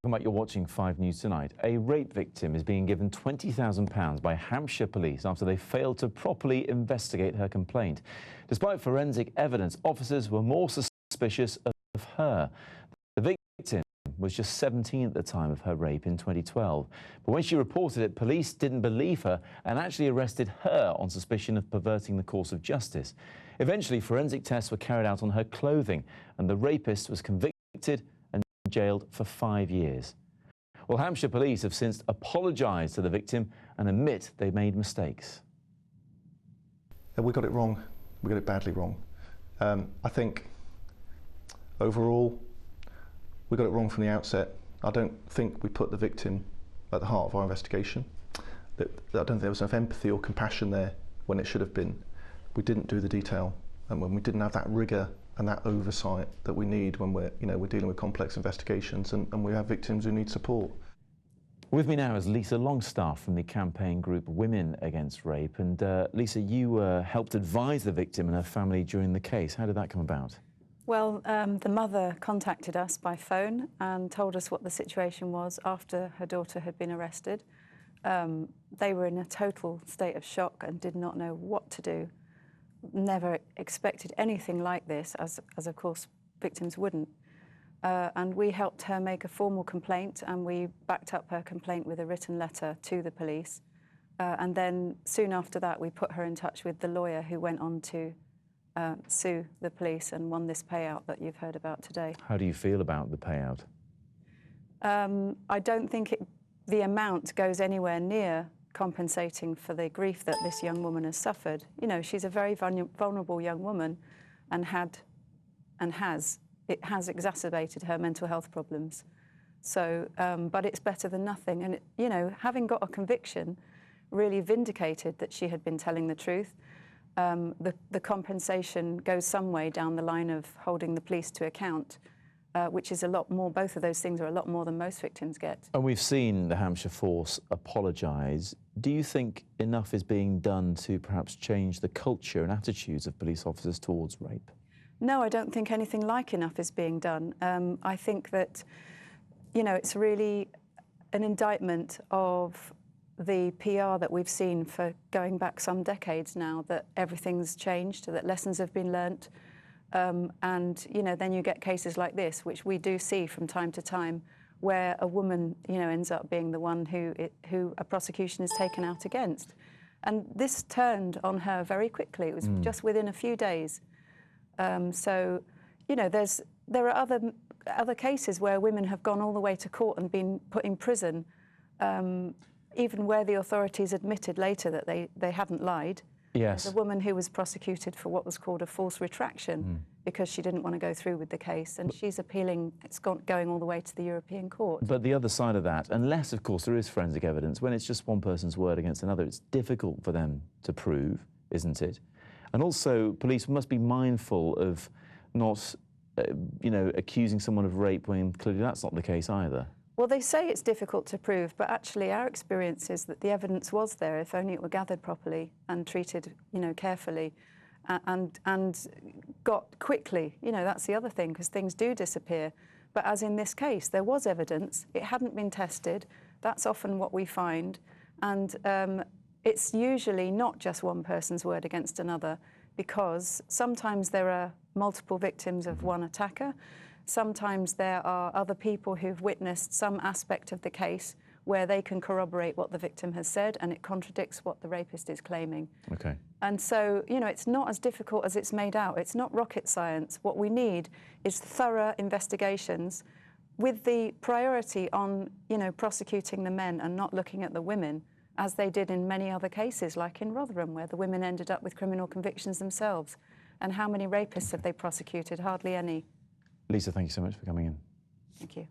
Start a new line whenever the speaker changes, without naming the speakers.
Welcome back. You're watching 5 News Tonight. A rape victim is being given £20,000 by Hampshire police after they failed to properly investigate her complaint. Despite forensic evidence, officers were more suspicious of her. The victim was just 17 at the time of her rape in 2012. But when she reported it, police didn't believe her and actually arrested her on suspicion of perverting the course of justice. Eventually, forensic tests were carried out on her clothing, and the rapist was convicted and jailed for 5 years. Well, Hampshire police have since apologised to the victim and admit they made mistakes.
We got it wrong. We got it badly wrong. I think overall we got it wrong from the outset. I don't think we put the victim at the heart of our investigation. I don't think there was enough empathy or compassion there when it should have been. We didn't do the detail, and when we didn't have that rigour and that oversight that we need when we're dealing with complex investigations, and we have victims who need support.
With me now is Lisa Longstaff from the campaign group Women Against Rape. And Lisa, you helped advise the victim and her family during the case. How did that come about?
Well, the mother contacted us by phone and told us what the situation was after her daughter had been arrested. They were in a total state of shock and did not know what to do. Never expected anything like this, as of course victims wouldn't. And we helped her make a formal complaint, and we backed up her complaint with a written letter to the police. And then soon after that, we put her in touch with the lawyer who went on to sue the police and won this payout that you've heard about today.
How do you feel about the payout?
I don't think the amount goes anywhere near compensating for the grief that this young woman has suffered. You know, she's a very vulnerable young woman, and it has exacerbated her mental health problems. So, but it's better than nothing. And, you know, having got a conviction really vindicated that she had been telling the truth. The compensation goes some way down the line of holding the police to account, which is a lot more. Both of those things are a lot more than most victims get. And
we've seen the Hampshire force apologise. Do you think enough is being done to perhaps change the culture and attitudes of police officers towards rape?
No, I don't think anything like enough is being done. I think that, you know, it's really an indictment of the PR that we've seen for going back some decades now, that everything's changed, that lessons have been learnt. And, you know, then you get cases like this, which we do see from time to time, where a woman, you know, ends up being the one who a prosecution is taken out against. And this turned on her very quickly. It was just within a few days. So, you know, there are other cases where women have gone all the way to court and been put in prison, even where the authorities admitted later that they hadn't lied.
Yes.
There's a woman who was prosecuted for what was called a false retraction because she didn't want to go through with the case, and she's appealing. It's going all the way to the European Court.
But the other side of that, unless, of course, there is forensic evidence, when it's just one person's word against another, it's difficult for them to prove, isn't it? And also, police must be mindful of not, you know, accusing someone of rape when clearly that's not the case either.
Well, they say it's difficult to prove, but actually our experience is that the evidence was there if only it were gathered properly and treated, you know, carefully and got quickly. You know, that's the other thing, because things do disappear. But as in this case, there was evidence. It hadn't been tested. That's often what we find. And it's usually not just one person's word against another, because sometimes there are multiple victims of one attacker. Sometimes there are other people who've witnessed some aspect of the case where they can corroborate what the victim has said, and it contradicts what the rapist is claiming.
Okay.
And so, you know, it's not as difficult as it's made out. It's not rocket science. What we need is thorough investigations with the priority on, you know, prosecuting the men and not looking at the women, as they did in many other cases, like in Rotherham, where the women ended up with criminal convictions themselves. And how many rapists have they prosecuted? Hardly any.
Lisa, thank you so much for coming in.
Thank you.